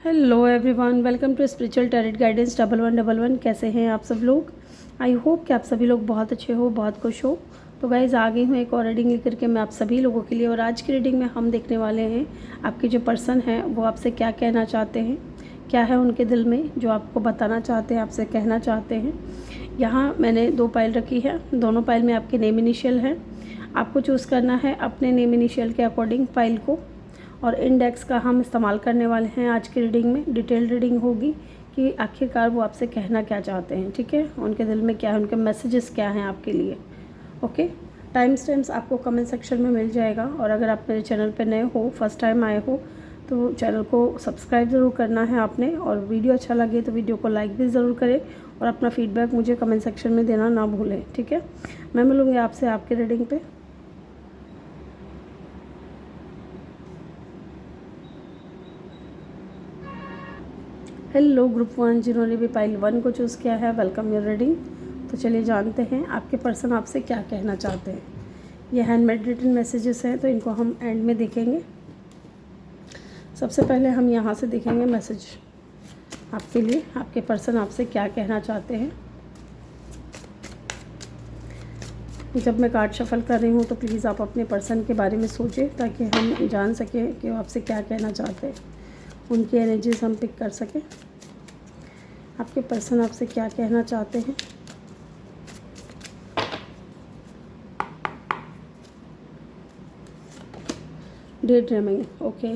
Hello everyone, welcome to spiritual tarot guidance 1111। कैसे हैं आप सब लोग? आई होप कि आप सभी लोग बहुत अच्छे हो, बहुत खुश हो। तो गाइज़ आ गई हूँ एक और रीडिंग लेकर के मैं आप सभी लोगों के लिए। और आज की रीडिंग में हम देखने वाले हैं आपके जो पर्सन हैं वो आपसे क्या कहना चाहते हैं, क्या है उनके दिल में जो आपको बताना चाहते हैं, आपसे कहना चाहते हैं। यहाँ मैंने 2 पाइल रखी है, दोनों पाइल में आपके नेम इनिशियल हैं। आपको चूज़ करना है अपने नेम इनिशियल के अकॉर्डिंग पाइल को, और इंडेक्स का हम इस्तेमाल करने वाले हैं आज की रीडिंग में। डिटेल रीडिंग होगी कि आखिरकार वो आपसे कहना क्या चाहते हैं, ठीक है, उनके दिल में क्या है, उनके मैसेजेस क्या हैं आपके लिए। ओके, टाइम स्टैम्प्स आपको कमेंट सेक्शन में मिल जाएगा। और अगर आप मेरे चैनल पर नए हो, फर्स्ट टाइम आए हो, तो चैनल को सब्सक्राइब ज़रूर करना है आपने। और वीडियो अच्छा लगे तो वीडियो को लाइक भी ज़रूर करें और अपना फीडबैक मुझे कमेंट सेक्शन में देना ना भूलें, ठीक है। मैं मिलूँगी आपसे आपकी रीडिंग पे। हेलो ग्रुप 1, जिन्होंने भी पाइल 1 को चूज़ किया है, वेलकम योर रीडिंग। तो चलिए जानते हैं आपके पर्सन आपसे क्या कहना चाहते हैं। ये हैंडमेड रिटन मैसेजेस हैं तो इनको हम एंड में देखेंगे। सबसे पहले हम यहाँ से देखेंगे मैसेज आपके लिए, आपके पर्सन आपसे क्या कहना चाहते हैं। जब मैं कार्ड शफल कर रही हूँ तो प्लीज़ आप अपने पर्सन के बारे में सोचें ताकि हम जान सकें कि वो आपसे क्या कहना चाहते हैं, उनकी एनर्जीज हम पिक कर सकें। आपके पर्सन आपसे क्या कहना चाहते हैं। Day dreaming, okay.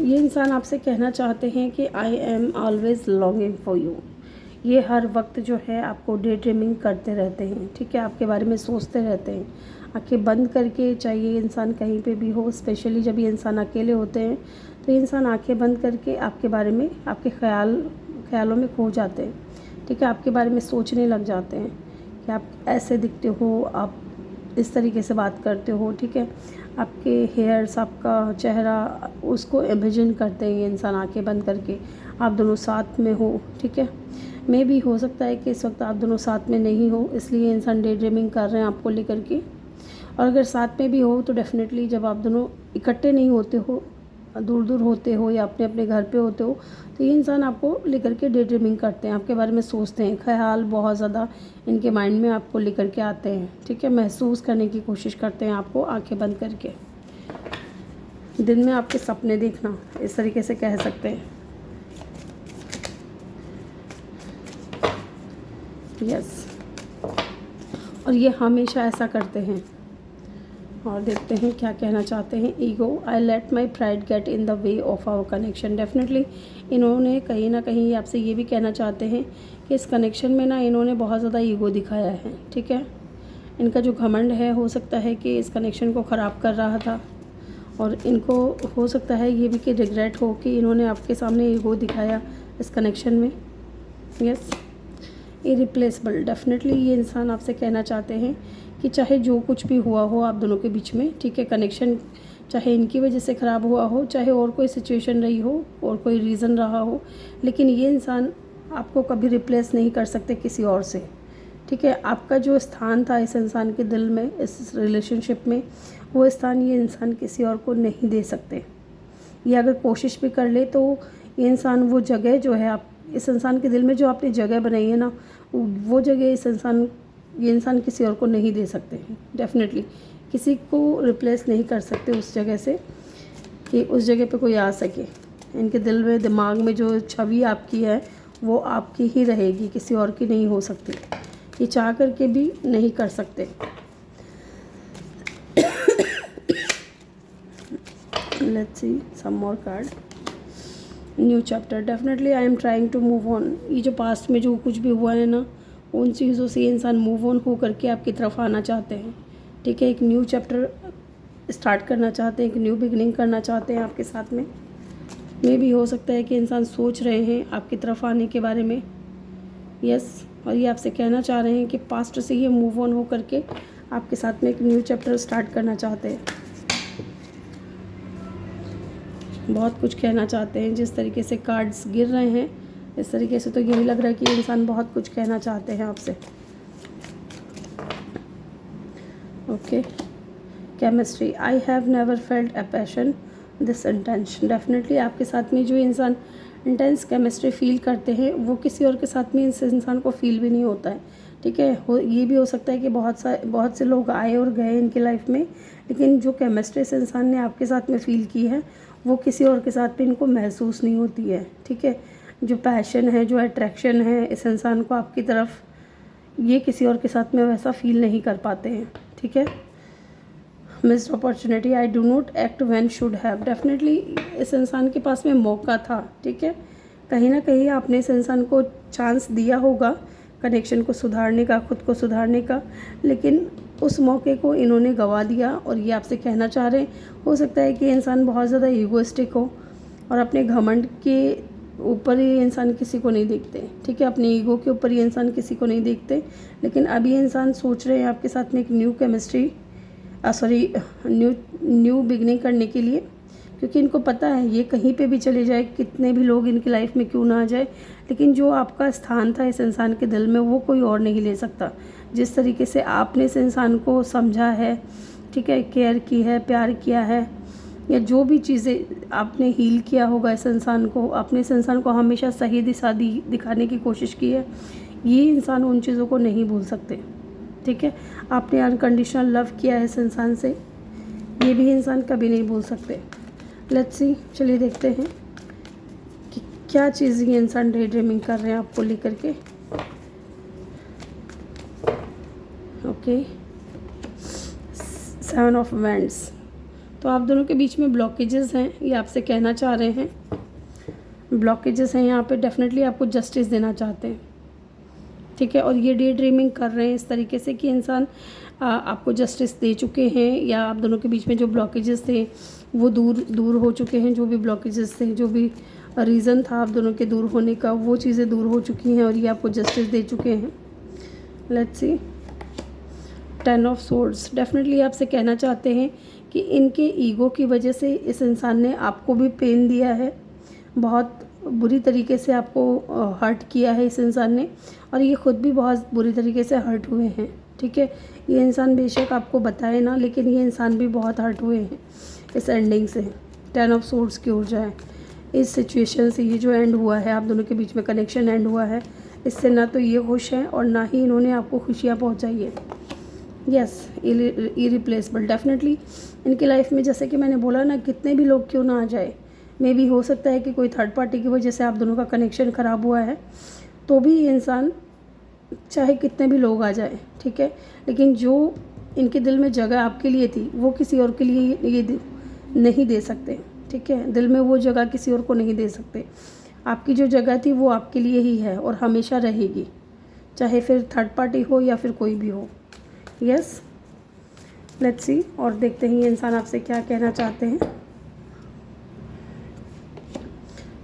ये इंसान आपसे कहना चाहते हैं कि I am always longing for you. ये हर वक्त जो है आपको डे ड्रीमिंग करते रहते हैं, ठीक है, आपके बारे में सोचते रहते हैं। आंखें बंद करके, चाहे ये इंसान कहीं पे भी हो, स्पेशली जब ये इंसान अकेले होते हैं तो ये इंसान आंखें बंद करके आपके बारे में, आपके ख्यालों में खो जाते हैं, ठीक है, आपके बारे में सोचने लग जाते हैं कि आप ऐसे दिखते हो, आप इस तरीके से बात करते हो, ठीक है, आपके हेयर्स, आपका चेहरा, उसको इमेजिन करते हैं ये इंसान आंखें बंद करके। आप दोनों साथ में हो, ठीक है, मे भी हो सकता है कि इस वक्त आप दोनों साथ में नहीं हो, इसलिए इंसान डे ड्रीमिंग कर रहे हैं आपको लेकर के। और अगर साथ में भी हो तो डेफिनेटली जब आप दोनों इकट्ठे नहीं होते हो, दूर दूर होते हो या अपने अपने घर पे होते हो, तो ये इंसान आपको लेकर के डे ड्रीमिंग करते हैं, आपके बारे में सोचते हैं, ख्याल बहुत ज़्यादा इनके माइंड में आपको लेकर के आते हैं, ठीक है, महसूस करने की कोशिश करते हैं आपको आंखें बंद करके। दिन में आपके सपने देखना, इस तरीके से कह सकते हैं। यस, और ये हमेशा ऐसा करते हैं। और देखते हैं क्या कहना चाहते हैं। Ego, I let my pride get in the way of our connection. Definitely इन्होंने कहीं ना कहीं आपसे ये भी कहना चाहते हैं कि इस कनेक्शन में ना इन्होंने बहुत ज़्यादा ईगो दिखाया है, ठीक है, इनका जो घमंड है हो सकता है कि इस कनेक्शन को ख़राब कर रहा था। और इनको हो सकता है ये भी कि रिग्रेट हो कि इन्होंने आपके सामने ईगो दिखाया इस कनेक्शन में। यस, इरिप्लेसेबल, डेफिनेटली ये इंसान आपसे कहना चाहते हैं कि चाहे जो कुछ भी हुआ हो आप दोनों के बीच में, ठीक है, कनेक्शन चाहे इनकी वजह से ख़राब हुआ हो, चाहे और कोई सिचुएशन रही हो और कोई रीज़न रहा हो, लेकिन ये इंसान आपको कभी रिप्लेस नहीं कर सकते किसी और से, ठीक है। आपका जो स्थान था इस इंसान के दिल में, इस रिलेशनशिप में, वो स्थान ये इंसान किसी और को नहीं दे सकते। ये अगर कोशिश भी कर ले तो ये इंसान वो जगह जो है आप इस इंसान के दिल में जो आपने जगह बनाई है ना, वो जगह ये इंसान किसी और को नहीं दे सकते हैं। डेफिनेटली किसी को रिप्लेस नहीं कर सकते उस जगह से कि उस जगह पे कोई आ सके। इनके दिल में, दिमाग में जो छवि आपकी है वो आपकी ही रहेगी, किसी और की नहीं हो सकती। ये चाह करके भी नहीं कर सकते। Let's see some more card. New chapter, definitely I am trying to move on. ये जो पास्ट में जो कुछ भी हुआ है ना, उन चीज़ों से इंसान मूव ऑन हो करके आपकी तरफ आना चाहते हैं, ठीक है, एक न्यू चैप्टर स्टार्ट करना चाहते हैं, एक न्यू बिगनिंग करना चाहते हैं आपके साथ में। मे भी हो सकता है कि इंसान सोच रहे हैं आपकी तरफ आने के बारे में। यस, और ये आपसे कहना चाह रहे हैं कि पास्ट से ये मूव ऑन हो करके आपके साथ में एक न्यू चैप्टर स्टार्ट करना चाहते हैं। बहुत कुछ कहना चाहते हैं। जिस तरीके से कार्ड्स गिर रहे हैं इस तरीके से तो यही लग रहा है कि इंसान बहुत कुछ कहना चाहते हैं आपसे। Okay, chemistry, I have never felt a passion this intention. Definitely आपके साथ में जो इंसान इंटेंस केमिस्ट्री फील करते हैं वो किसी और के साथ में इस इंसान को फील भी नहीं होता है, ठीक है। ये भी हो सकता है कि बहुत से लोग आए और गए इनकी लाइफ में, लेकिन जो केमिस्ट्री इस इंसान ने आपके साथ में फ़ील की है वो किसी और के साथ में इनको महसूस नहीं होती है, ठीक है। जो पैशन है, जो अट्रैक्शन है इस इंसान को आपकी तरफ, ये किसी और के साथ में वैसा फील नहीं कर पाते हैं, ठीक है। Missed opportunity, I do not act when should have. Definitely इस इंसान के पास में मौका था, ठीक है। कहीं ना कहीं आपने इस इंसान को चांस दिया होगा कनेक्शन को सुधारने का, खुद को सुधारने का, लेकिन उस मौके को इन्होंने गंवा दिया। और ये आपसे कहना चाह रहे हैं, हो सकता है कि इंसान बहुत ज़्यादा ईगोइस्टिक हो और अपने घमंड के ऊपर ही इंसान किसी को नहीं देखते, ठीक है। अपने ईगो के ऊपर ही इंसान किसी को नहीं देखते, लेकिन अभी इंसान सोच रहे हैं आपके साथ में एक न्यू केमिस्ट्री न्यू बिगनिंग करने के लिए, क्योंकि इनको पता है ये कहीं पे भी चले जाए, कितने भी लोग इनकी लाइफ में क्यों ना आ जाए, लेकिन जो आपका स्थान था इस इंसान के दिल में वो कोई और नहीं ले सकता। जिस तरीके से आपने इस इंसान को समझा है, ठीक है, केयर की है, प्यार किया है, या जो भी चीज़ें आपने हील किया होगा इस इंसान को, आपने इस इंसान को हमेशा सही दिशा दिखाने की कोशिश की है, ये इंसान उन चीज़ों को नहीं भूल सकते, ठीक है। आपने अनकंडीशनल लव किया है इस इंसान से, ये भी इंसान कभी नहीं भूल सकते। लेट्स सी, चलिए देखते हैं कि क्या चीज़ ये इंसान डे ड्रीमिंग कर रहे हैं आपको लेकर के। Okay, 7 of wands. तो आप दोनों के बीच में ब्लॉकेजेस हैं, ये आपसे कहना चाह रहे हैं। ब्लॉकेजेस हैं यहाँ पे, डेफिनेटली आपको जस्टिस देना चाहते हैं, ठीक है। और ये डे ड्रीमिंग कर रहे हैं इस तरीके से कि इंसान आपको जस्टिस दे चुके हैं, या आप दोनों के बीच में जो ब्लॉकेजेस थे वो दूर हो चुके हैं। जो भी ब्लॉकेजेस थे, जो भी रीज़न था आप दोनों के दूर होने का, वो चीज़ें दूर हो चुकी हैं और ये आपको जस्टिस दे चुके हैं। Let's see, 10 of swords. Definitely आपसे कहना चाहते हैं कि इनके ईगो की वजह से इस इंसान ने आपको भी पेन दिया है, बहुत बुरी तरीके से आपको हर्ट किया है इस इंसान ने, और ये ख़ुद भी बहुत बुरी तरीके से हर्ट हुए हैं, ठीक है। ये इंसान बेशक आपको बताए ना, लेकिन ये इंसान भी बहुत हर्ट हुए हैं इस एंडिंग से। 10 ऑफ सोर्ड्स की ऊर्जा है इस सिचुएशन से। ये जो एंड हुआ है, आप दोनों के बीच में कनेक्शन एंड हुआ है, इससे ना तो ये खुश हैं और ना ही इन्होंने आपको खुशियाँ पहुँचाई है। Yes, irreplaceable. डेफिनेटली इनकी लाइफ में, जैसे कि मैंने बोला ना, कितने भी लोग क्यों ना आ जाए, मे भी हो सकता है कि कोई थर्ड पार्टी की वजह से आप दोनों का कनेक्शन ख़राब हुआ है, तो भी ये इंसान चाहे कितने भी लोग आ जाए, ठीक है, लेकिन जो इनके दिल में जगह आपके लिए थी वो किसी और के लिए ये नहीं दे सकते, ठीक है। दिल में वो जगह किसी और को नहीं दे सकते। आपकी जो जगह थी वो आपके लिए ही है और हमेशा रहेगी, चाहे फिर थर्ड पार्टी हो या फिर कोई भी हो। यस, लेट्स सी, और देखते हैं ये इंसान आपसे क्या कहना चाहते हैं।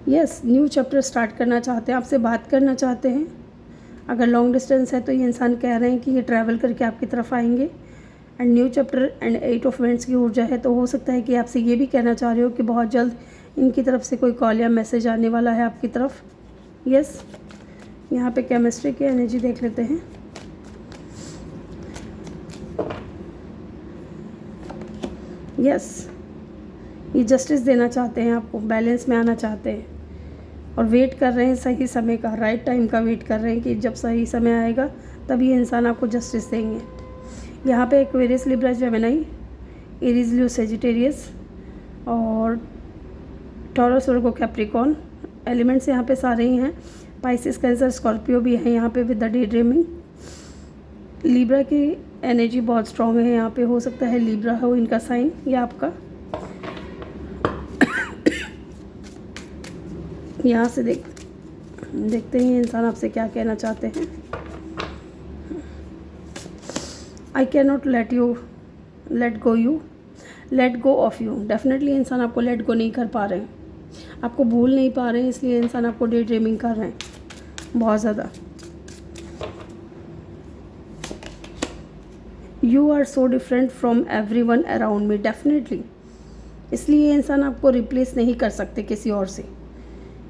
यस, न्यू चैप्टर स्टार्ट करना चाहते हैं, आपसे बात करना चाहते हैं। अगर लॉन्ग डिस्टेंस है तो ये इंसान कह रहे हैं कि ये ट्रैवल करके आपकी तरफ आएंगे। And new chapter and 8 of wands की ऊर्जा है, तो हो सकता है कि आपसे ये भी कहना चाह रहे हो कि बहुत जल्द इनकी तरफ से कोई कॉल या मैसेज आने वाला है आपकी तरफ। यस, यहाँ पे केमिस्ट्री की एनर्जी देख लेते हैं। यस, ये जस्टिस देना चाहते हैं आपको, बैलेंस में आना चाहते हैं और वेट कर रहे हैं सही समय का, राइट टाइम का वेट कर रहे हैं कि जब सही समय आएगा तभी इंसान आपको जस्टिस देंगे। यहाँ पे एक्वेरियस, लिब्रा, जेमिनी, एरीज, लियो, सेजिटेरियस और टॉरस, वर्गो, कैप्रिकॉर्न एलिमेंट्स यहाँ पे सारे ही हैं। पाइसिस, कैंसर, स्कॉर्पियो भी है यहाँ पे with the day dreaming. Libra की एनर्जी बहुत स्ट्रॉन्ग है यहाँ पे, हो सकता है लिब्रा हो इनका साइन या आपका। यहाँ से देखते हैं इंसान आपसे क्या कहना चाहते हैं। I can not let go of you. Definitely इंसान आपको लेट गो नहीं कर पा रहे हैं, आपको भूल नहीं पा रहे हैं, इसलिए इंसान आपको डे ड्रीमिंग कर रहे हैं बहुत ज़्यादा। You are so different from every one around me. Definitely इसलिए इंसान आपको रिप्लेस नहीं कर सकते किसी और से,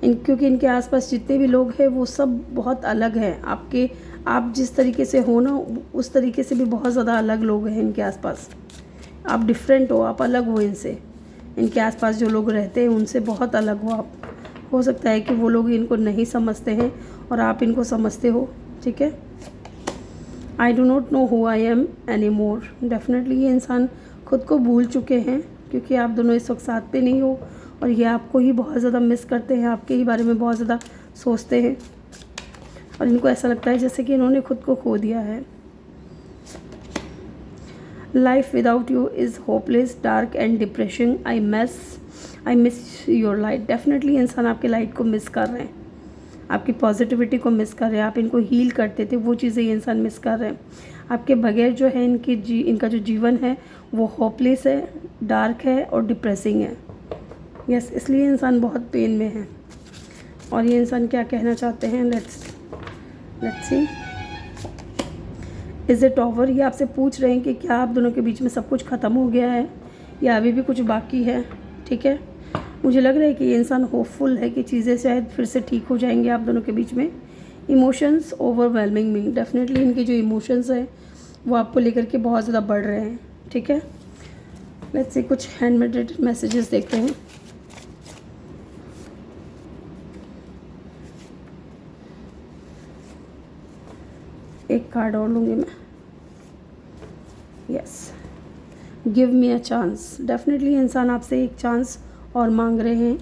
क्योंकि इनके आसपास जितने भी लोग हैं वो सब बहुत अलग हैं आपके। आप जिस तरीके से हो ना, उस तरीके से भी बहुत ज़्यादा अलग लोग हैं इनके आसपास। आप डिफरेंट हो, आप अलग हो इनसे। इनके आसपास जो लोग रहते हैं उनसे बहुत अलग हो आप। हो सकता है कि वो लोग इनको नहीं समझते हैं और आप इनको समझते हो, ठीक है। I do not know who I am any more. Definitely ये इंसान खुद को भूल चुके हैं क्योंकि आप दोनों इस वक्त साथ पे नहीं हो और ये आपको ही बहुत ज़्यादा मिस करते हैं, आपके ही बारे में बहुत ज़्यादा सोचते हैं और इनको ऐसा लगता है जैसे कि इन्होंने खुद को खो दिया है। Life without you is hopeless, dark and depressing. I miss your light. Definitely इंसान आपके लाइट को मिस कर रहे हैं, आपकी पॉजिटिविटी को मिस कर रहे हैं। आप इनको हील करते थे, वो चीज़ें ये इंसान मिस कर रहे हैं। आपके बगैर जो है इनका जो जीवन है वो होपलेस है, डार्क है और डिप्रेसिंग है। यस, इसलिए इंसान बहुत पेन में है। और ये इंसान क्या कहना चाहते हैं, let's see. Is it over? ये आपसे पूछ रहे हैं कि क्या आप दोनों के बीच में सब कुछ ख़त्म हो गया है या अभी भी कुछ बाकी है, ठीक है। मुझे लग रहा है कि ये इंसान होपफुल है कि चीज़ें शायद फिर से ठीक हो जाएंगे आप दोनों के बीच में। इमोशंस ओवरवेलमिंग मी। डेफिनेटली इनके जो इमोशंस हैं वो आपको लेकर के बहुत ज़्यादा बढ़ रहे हैं, ठीक है। लेट्स सी, कुछ हैंडमेड मैसेजेस देखते हैं। एक कार्ड और लूँगी मैं। Yes, give me a chance. Definitely इंसान आपसे एक चांस और मांग रहे हैं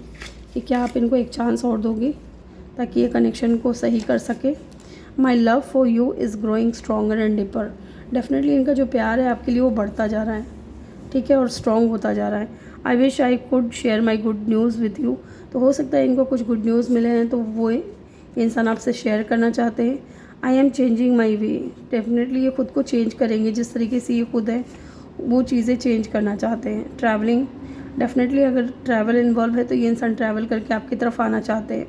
कि क्या आप इनको एक चांस और दोगे ताकि ये कनेक्शन को सही कर सके। My love for you is growing stronger and deeper. Definitely इनका जो प्यार है आपके लिए वो बढ़ता जा रहा है, ठीक है, और स्ट्रॉन्ग होता जा रहा है। I wish I could share my good news with you. तो हो सकता है इनको कुछ गुड न्यूज़ मिले हैं तो वो इंसान आपसे शेयर करना चाहते हैं। I am changing my way. Definitely ये खुद को चेंज करेंगे, जिस तरीके से ये खुद है वो चीज़ें चेंज करना चाहते हैं। ट्रैवलिंग। डेफिनेटली अगर ट्रैवल इन्वॉल्व है तो ये इंसान ट्रैवल करके आपकी तरफ आना चाहते हैं।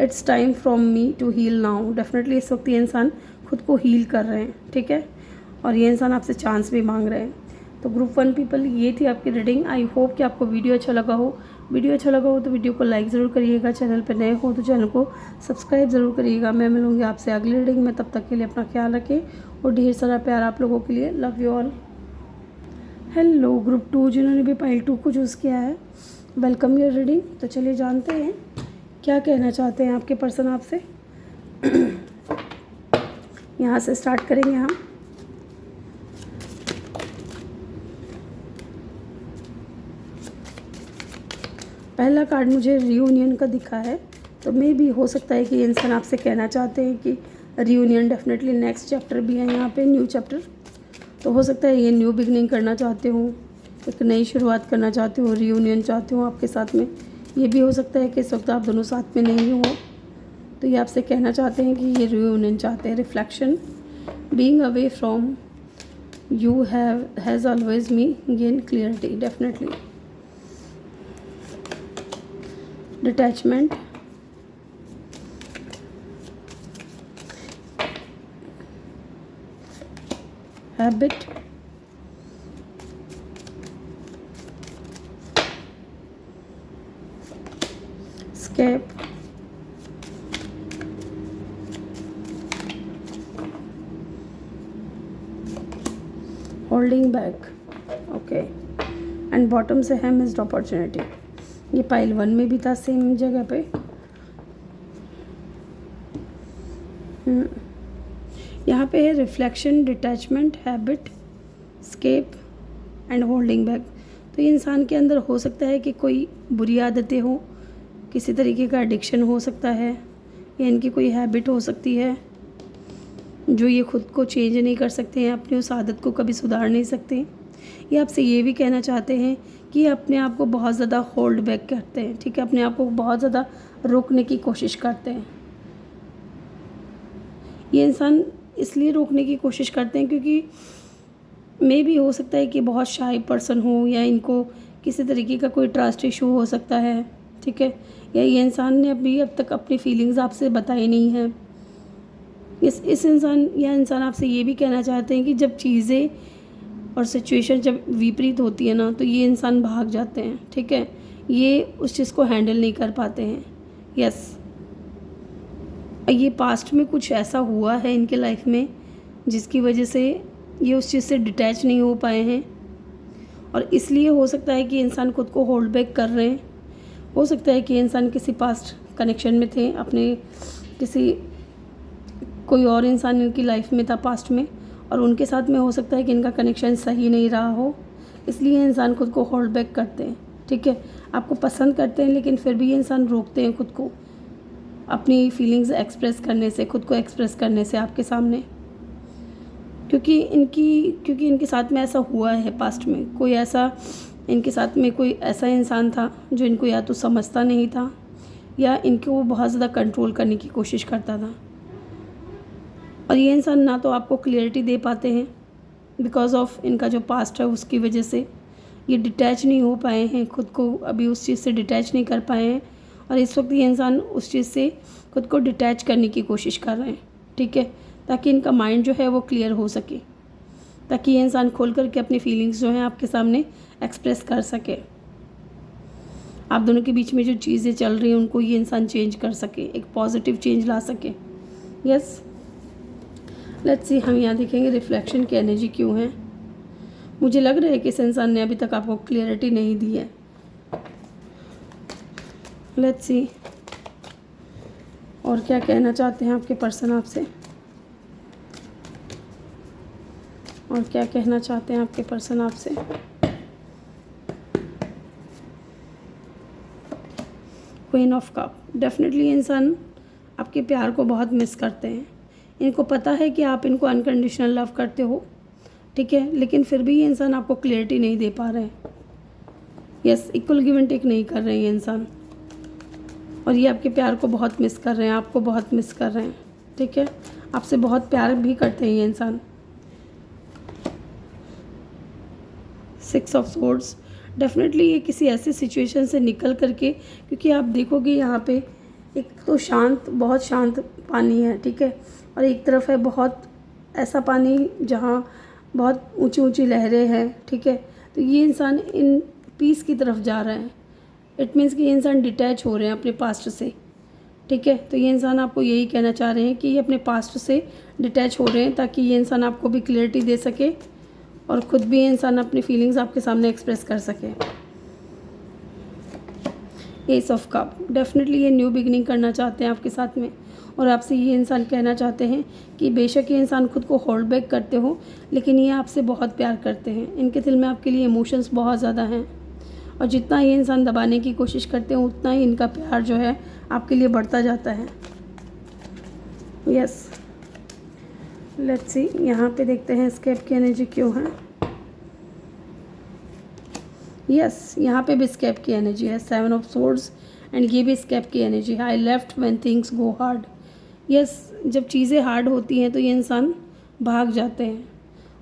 It's time from me to heal now. Definitely इस वक्त ये इंसान खुद को हील कर रहे हैं, ठीक है, और ये इंसान आपसे चांस भी मांग रहे हैं। तो ग्रुप 1 पीपल, ये थी आपकी रीडिंग। आई होप कि आपको वीडियो अच्छा लगा हो। वीडियो अच्छा लगा हो तो वीडियो को लाइक ज़रूर करिएगा। चैनल पर नए हो तो चैनल को सब्सक्राइब ज़रूर करिएगा। मैं मिलूँगी आपसे अगली रीडिंग में, तब तक के लिए अपना ख्याल रखें और ढेर सारा प्यार आप लोगों के लिए। Love you all. Hello group 2, जिन्होंने भी पाइल 2 को चूज़ किया है, वेलकम योर रीडिंग। तो चलिए जानते हैं क्या कहना चाहते हैं आपके पर्सन आपसे। यहाँ से स्टार्ट करेंगे हम। पहला कार्ड मुझे रियूनियन का दिखा है, तो मे भी हो सकता है कि इंसान आपसे कहना चाहते हैं कि रियूनियन। डेफिनेटली नेक्स्ट चैप्टर भी है यहाँ पे, न्यू चैप्टर। तो हो सकता है ये न्यू बिगनिंग करना चाहते हो, एक नई शुरुआत करना चाहते हो, रियूनियन चाहते हो आपके साथ में। ये भी हो सकता है कि इस वक्त आप दोनों साथ में नहीं हो, तो ये आपसे कहना चाहते हैं कि ये रियूनियन चाहते हैं। Reflection. Being away from you has always me gain clarity. Definitely detachment. Habit. Escape. Holding back. Okay, and bottom से है मिस्ड अपॉर्चुनिटी। ये पाइल 1 में भी था, सेम जगह पे। यहाँ पे है reflection, detachment, habit, escape and holding back. तो ये इंसान के अंदर हो सकता है कि कोई बुरी आदतें हो, किसी तरीके का एडिक्शन हो सकता है, या इनकी कोई हैबिट हो सकती है जो ये खुद को चेंज नहीं कर सकते हैं, अपनी उस आदत को कभी सुधार नहीं सकते। ये आपसे ये भी कहना चाहते हैं कि अपने आप को बहुत ज़्यादा होल्ड बैक करते हैं, ठीक है, अपने आप को बहुत ज़्यादा रोकने की कोशिश करते हैं। ये इंसान इसलिए रोकने की कोशिश करते हैं क्योंकि मे भी हो सकता है कि बहुत शाय पर्सन हो, या इनको किसी तरीके का कोई ट्रस्ट इशू हो सकता है, ठीक है, या ये इंसान ने अभी अब तक अपनी फीलिंग्स आपसे बताई नहीं है। इस इंसान आपसे ये भी कहना चाहते हैं कि जब चीज़ें और सिचुएशन जब विपरीत होती है ना, तो ये इंसान भाग जाते हैं, ठीक है, ये उस चीज़ को हैंडल नहीं कर पाते हैं। यस, ये पास्ट में कुछ ऐसा हुआ है इनके लाइफ में जिसकी वजह से ये उस चीज़ से डिटैच नहीं हो पाए हैं, और इसलिए हो सकता है कि इंसान खुद को होल्ड बैक कर रहे हैं। हो सकता है कि इंसान किसी पास्ट कनेक्शन में थे, अपने किसी कोई और इंसान इनकी लाइफ में था पास्ट में, और उनके साथ में हो सकता है कि इनका कनेक्शन सही नहीं रहा हो, इसलिए इंसान खुद को होल्ड बैक करते हैं। ठीक है, आपको पसंद करते हैं लेकिन फिर भी ये इंसान रोकते हैं खुद को अपनी फीलिंग्स एक्सप्रेस करने से, खुद को एक्सप्रेस करने से आपके सामने, क्योंकि इनके साथ में ऐसा हुआ है पास्ट में। कोई ऐसा इनके साथ में कोई ऐसा इंसान था जो इनको या तो समझता नहीं था या इनको वो बहुत ज़्यादा कंट्रोल करने की कोशिश करता था। और ये इंसान ना तो आपको क्लियरिटी दे पाते हैं बिकॉज ऑफ इनका जो पास्ट है, उसकी वजह से ये डिटैच नहीं हो पाए हैं, खुद को अभी उस चीज़ से डिटैच नहीं कर पाए हैं। और इस वक्त ये इंसान उस चीज़ से खुद को डिटैच करने की कोशिश कर रहे हैं। ठीक है, ताकि इनका माइंड जो है वो क्लियर हो सके, ताकि ये इंसान खोल करके अपनी फीलिंग्स जो हैं आपके सामने एक्सप्रेस कर सके। आप दोनों के बीच में जो चीज़ें चल रही हैं उनको ये इंसान चेंज कर सके, एक पॉजिटिव चेंज ला सके। यस, लेट्स सी, हम यहाँ देखेंगे रिफ्लेक्शन की एनर्जी क्यों है। मुझे लग रहा है कि इस इंसान ने अभी तक आपको क्लियरिटी नहीं दी है। लेट्स सी, और क्या कहना चाहते हैं आपके पर्सन आपसे, और क्या कहना चाहते हैं आपके पर्सन आपसे। क्वीन ऑफ कप, डेफिनेटली इंसान आपके प्यार को बहुत मिस करते हैं। इनको पता है कि आप इनको अनकंडीशनल लव करते हो, ठीक है, लेकिन फिर भी ये इंसान आपको क्लियरिटी नहीं दे पा रहे हैं। Yes, equal give and take नहीं कर रहे हैं ये इंसान, और ये आपके प्यार को बहुत मिस कर रहे हैं, आपको बहुत मिस कर रहे हैं। ठीक है, आपसे बहुत प्यार भी करते हैं ये इंसान। 6 ऑफ सोर्ड्स, डेफिनेटली ये किसी ऐसे सिचुएशन से निकल करके, क्योंकि आप देखोगे यहाँ पे एक तो बहुत शांत पानी है, ठीक है, और एक तरफ है बहुत ऐसा पानी जहाँ बहुत ऊंची ऊंची लहरें हैं। ठीक है, तो ये इंसान इन पीस की तरफ जा रहा है। इट मीन्स कि ये इंसान डिटैच हो रहे हैं अपने पास्ट से। ठीक है, तो ये इंसान आपको यही कहना चाह रहे हैं कि ये अपने पास्ट से डिटैच हो रहे हैं, ताकि ये इंसान आपको भी क्लियरिटी दे सके और ख़ुद भी ये इंसान अपनी फीलिंग्स आपके सामने एक्सप्रेस कर सके। एस ऑफ कप, डेफिनेटली ये न्यू बिगिनिंग करना चाहते हैं आपके साथ में, और आपसे ये इंसान कहना चाहते हैं कि बेशक ये इंसान खुद को होल्ड बैक करते हो, लेकिन ये आपसे बहुत प्यार करते हैं। इनके दिल में आपके लिए इमोशंस बहुत ज़्यादा हैं, और जितना ये इंसान दबाने की कोशिश करते हैं उतना ही इनका प्यार जो है आपके लिए बढ़ता जाता है। यस, लेट्स सी, यहाँ पे देखते हैं स्केप की एनर्जी क्यों है। यस, यहाँ पे भी स्केप की एनर्जी है, 7 ऑफ सोर्ड्स, एंड ये भी स्केप की एनर्जी है। I left when things go hard. Yes, जब चीज़ें हार्ड होती हैं तो ये इंसान भाग जाते हैं,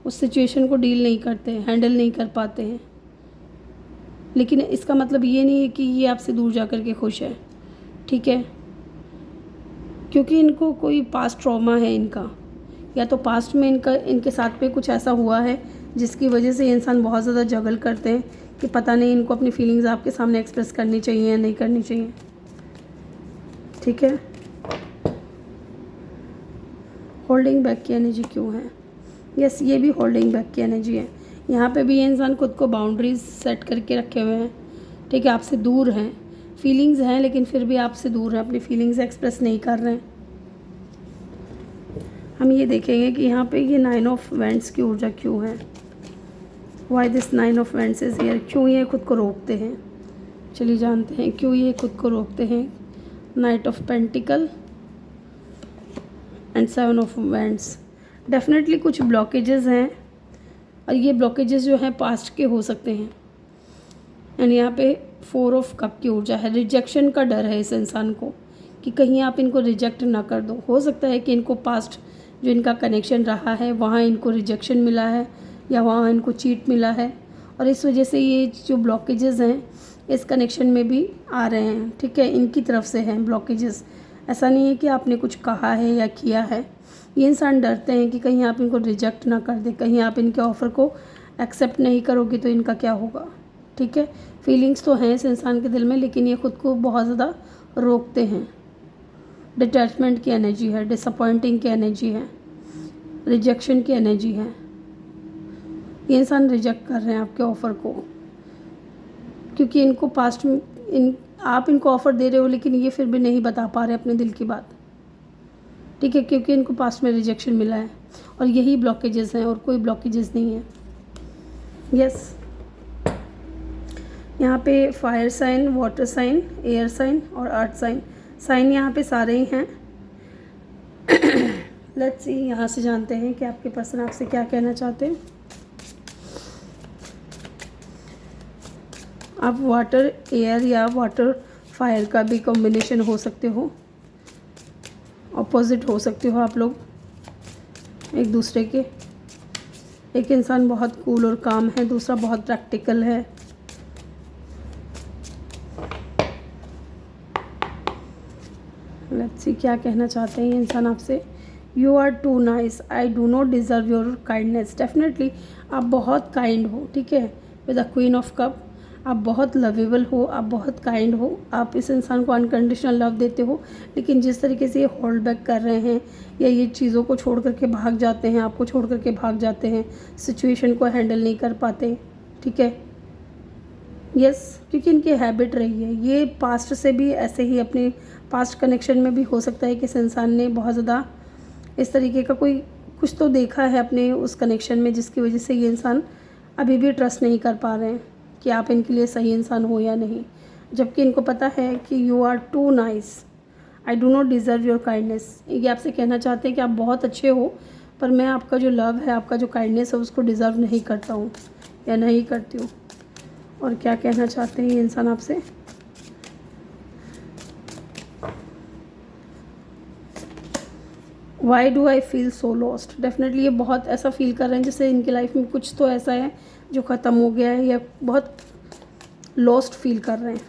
उस सिचुएशन को डील नहीं करते हैं, हैंडल नहीं कर पाते हैं। लेकिन इसका मतलब ये नहीं है कि ये आपसे दूर जा कर के खुश है। ठीक है, क्योंकि इनको कोई पास्ट ट्रॉमा है इनका, या तो पास्ट में इनके साथ पे कुछ ऐसा हुआ है जिसकी वजह से ये इंसान बहुत ज़्यादा जगल करते हैं कि पता नहीं इनको अपनी फीलिंग्स आपके सामने एक्सप्रेस करनी चाहिए या नहीं करनी चाहिए। ठीक है, होल्डिंग बैक की एनर्जी क्यों है। यस, ये भी होल्डिंग बैक की एनर्जी है। यहाँ पे भी ये इंसान खुद को बाउंड्रीज सेट करके रखे हुए हैं। ठीक है, आपसे दूर हैं, फीलिंग्स हैं लेकिन फिर भी आपसे दूर हैं, अपनी फीलिंग्स एक्सप्रेस नहीं कर रहे हैं। हम ये देखेंगे कि यहाँ पे ये 9 ऑफ वेंट्स की ऊर्जा क्यों है। Why this 9 of vents is here, क्यों ये खुद को रोकते हैं। चलिए जानते हैं क्यों ये खुद को रोकते हैं। Night of pentacle and 7 of vents, definitely कुछ ब्लॉकेजेस हैं, और ये ब्लॉकेजेस जो हैं पास्ट के हो सकते हैं। एंड यहाँ पे 4 ऑफ कप की ऊर्जा है। रिजेक्शन का डर है इस इंसान को कि कहीं आप इनको रिजेक्ट ना कर दो। हो सकता है कि इनको पास्ट जो इनका कनेक्शन रहा है वहाँ इनको रिजेक्शन मिला है, या वहाँ इनको चीट मिला है, और इस वजह से ये जो ब्लॉकेजेस हैं इस कनेक्शन में भी आ रहे हैं। ठीक है, इनकी तरफ से हैं ब्लॉकेजेस, ऐसा नहीं है कि आपने कुछ कहा है या किया है। ये इंसान डरते हैं कि कहीं आप इनको रिजेक्ट ना कर दें, कहीं आप इनके ऑफ़र को एक्सेप्ट नहीं करोगे तो इनका क्या होगा। ठीक है, फीलिंग्स तो हैं इस इंसान के दिल में, लेकिन ये खुद को बहुत ज़्यादा रोकते हैं। डिटैचमेंट की एनर्जी है, डिसअपॉइंटिंग की एनर्जी है, रिजेक्शन की एनर्जी है। ये इंसान रिजेक्ट कर रहे हैं आपके ऑफ़र को, क्योंकि इनको पास्ट में आप इनको ऑफ़र दे रहे हो, लेकिन ये फिर भी नहीं बता पा रहे अपने दिल की बात, ठीक है, क्योंकि इनको पास्ट में रिजेक्शन मिला है और यही ब्लॉकेजेस हैं और कोई ब्लॉकेजेस नहीं है। यस, यहाँ पे fire sign, water sign, air sign और अर्थ साइन, साइन यहाँ पे सारे ही हैं। लेट्स सी, यहाँ से जानते हैं कि आपके पर्सन आपसे क्या कहना चाहते हैं। आप वाटर एयर या वाटर फायर का भी कॉम्बिनेशन हो सकते हो, अपोजिट हो सकते हो आप लोग एक दूसरे के। एक इंसान बहुत कूल और काम है, दूसरा बहुत प्रैक्टिकल है। लेट्स सी क्या कहना चाहते हैं ये इंसान आपसे। You are too nice, I do not deserve your kindness. Definitely आप बहुत काइंड हो, ठीक है, with the queen of cup. आप बहुत लवेबल हो, आप बहुत काइंड हो, आप इस इंसान को अनकंडीशनल लव देते हो, लेकिन जिस तरीके से ये होल्ड बैक कर रहे हैं या ये चीज़ों को छोड़ करके भाग जाते हैं, आपको छोड़ करके भाग जाते हैं, सिचुएशन को हैंडल नहीं कर पाते, ठीक है। यस, क्योंकि इनकी हैबिट रही है, ये पास्ट से भी ऐसे ही, अपने पास्ट कनेक्शन में भी हो सकता है कि इस इंसान ने बहुत ज़्यादा इस तरीके का कोई कुछ तो देखा है अपने उस कनेक्शन में, जिसकी वजह से ये इंसान अभी भी ट्रस्ट नहीं कर पा रहे हैं कि आप इनके लिए सही इंसान हो या नहीं, जबकि इनको पता है कि you are too nice, I do not deserve your kindness. ये आपसे कहना चाहते हैं कि आप बहुत अच्छे हो, पर मैं आपका जो लव है, आपका जो काइंडनेस है, उसको डिज़र्व नहीं करता हूँ या नहीं करती हूँ। और क्या कहना चाहते हैं ये इंसान आपसे। Why do I feel so lost. Definitely ये बहुत ऐसा फील कर रहे हैं जैसे इनकी लाइफ में कुछ तो ऐसा है जो ख़त्म हो गया है, या बहुत लॉस्ट फील कर रहे हैं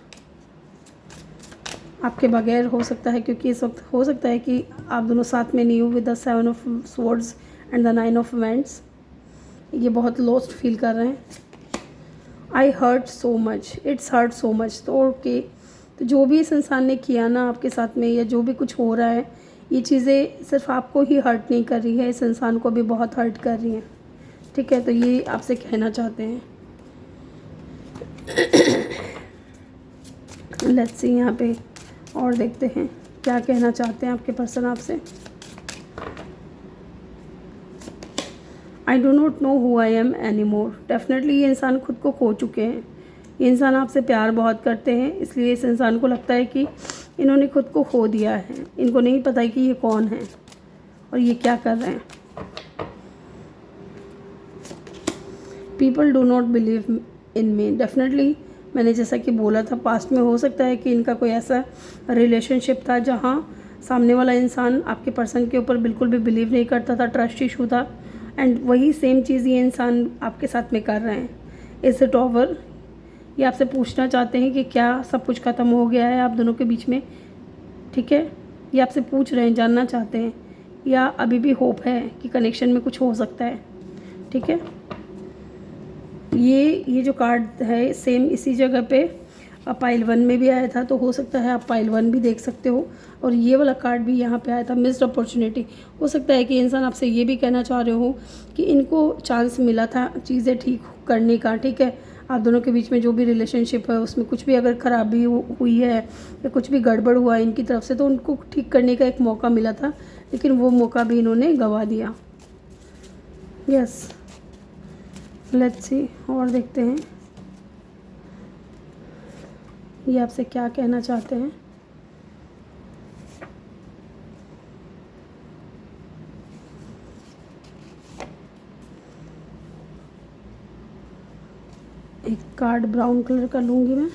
आपके बगैर। हो सकता है क्योंकि इस वक्त हो सकता है कि आप दोनों साथ में नहीं हो, with the 7 of swords and the 9 of wands. ये बहुत लॉस्ट फील कर रहे हैं। I hurt so much, it's hurt so much. तो ओके, तो जो भी इस इंसान ने किया ना आपके साथ में, या जो भी कुछ हो रहा है, ये चीज़ें सिर्फ आपको ही हर्ट नहीं कर रही है, इस इंसान को भी बहुत हर्ट कर रही हैं, ठीक है। तो ये आपसे कहना चाहते हैं। लेट्स सी यहाँ पे और देखते हैं क्या कहना चाहते हैं आपके पर्सन आपसे। I do not know who I am any more. Definitely ये इंसान खुद को खो चुके हैं। ये इंसान आपसे प्यार बहुत करते हैं, इसलिए इस इंसान को लगता है कि इन्होंने खुद को खो दिया है। इनको नहीं पता है कि ये कौन है और ये क्या कर रहे हैं। People do not believe in me. Definitely मैंने जैसा कि बोला था, पास्ट में हो सकता है कि इनका कोई ऐसा रिलेशनशिप था जहाँ सामने वाला इंसान आपके पर्सन के ऊपर बिल्कुल भी बिलीव नहीं करता था, ट्रस्ट इशू था, एंड वही सेम चीज़ ये इंसान आपके साथ में कर रहे हैं। Is it over? ये आपसे पूछना चाहते हैं कि क्या सब कुछ ख़त्म हो गया है आप दोनों के बीच में, ठीक है। ये आपसे पूछ रहे हैं, जानना चाहते हैं, या अभी भी होप है कि कनेक्शन में कुछ हो सकता है, ठीक है। ये जो कार्ड है सेम इसी जगह पे पाइल 1 में भी आया था, तो हो सकता है आप पाइल 1 भी देख सकते हो। और ये वाला कार्ड भी यहाँ पे आया था, मिस्ड अपॉर्चुनिटी। हो सकता है कि इंसान आपसे ये भी कहना चाह रहे हो कि इनको चांस मिला था चीज़ें ठीक करने का, ठीक है। आप दोनों के बीच में जो भी रिलेशनशिप है उसमें कुछ भी अगर ख़राबी हुई है या कुछ भी गड़बड़ हुआ है इनकी तरफ से, तो उनको ठीक करने का एक मौका मिला था, लेकिन वो मौका भी इन्होंने गंवा दिया। यस, लेट्स सी और देखते हैं ये आपसे क्या कहना चाहते हैं। एक कार्ड ब्राउन कलर का लूँगी मैं।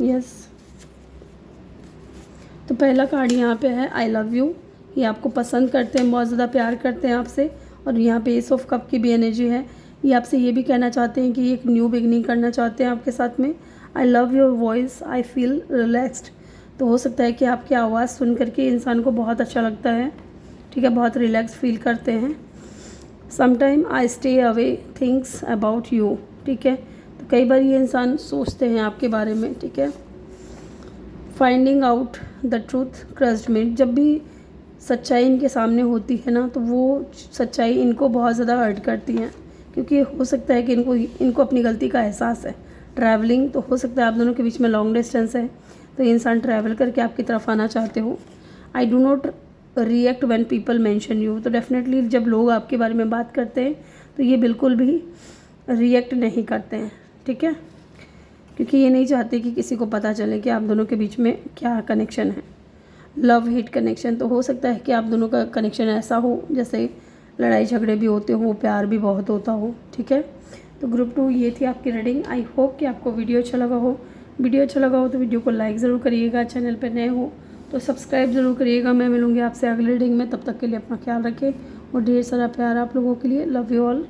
यस, तो पहला कार्ड यहाँ पे है आई लव यू। ये आपको पसंद करते हैं, बहुत ज़्यादा प्यार करते हैं आपसे। और यहाँ पे एस ऑफ कप की भी एनर्जी है। ये आपसे ये भी कहना चाहते हैं कि ये एक न्यू बिगनिंग करना चाहते हैं आपके साथ में। I love your voice, I feel relaxed. तो हो सकता है कि आपकी आवाज़ सुन करके इंसान को बहुत अच्छा लगता है, ठीक है, बहुत रिलैक्स फील करते हैं। Sometime I stay away thinks about you, ठीक है। तो कई बार ये इंसान सोचते हैं आपके बारे में, ठीक है। Finding out the truth crushed me. जब भी सच्चाई इनके सामने होती है ना, तो वो सच्चाई इनको बहुत ज़्यादा हर्ट करती हैं, क्योंकि हो सकता है कि इनको अपनी गलती का एहसास है। ट्रैवलिंग तो हो सकता है आप दोनों के बीच में लॉन्ग डिस्टेंस है, तो ये इंसान ट्रैवल करके आपकी तरफ आना चाहते हो। आई do not react when people mention you. तो डेफिनेटली जब लोग आपके बारे में बात करते हैं तो ये बिल्कुल भी रिएक्ट नहीं करते हैं, ठीक है, क्योंकि ये नहीं चाहते कि किसी को पता चले कि आप दोनों के बीच में क्या कनेक्शन है। लव हेट कनेक्शन, तो हो सकता है कि आप दोनों का कनेक्शन ऐसा हो जैसे लड़ाई झगड़े भी होते हो, प्यार भी बहुत होता हो, ठीक है। तो ग्रुप 2 ये थी आपकी रीडिंग। आई होप कि आपको वीडियो अच्छा लगा हो। वीडियो अच्छा लगा हो तो वीडियो को लाइक ज़रूर करिएगा। चैनल पर नए हो तो सब्सक्राइब ज़रूर करिएगा। मैं मिलूँगी आपसे अगली रीडिंग में, तब तक के लिए अपना ख्याल रखें और ढेर सारा प्यार आप लोगों के लिए। Love you all.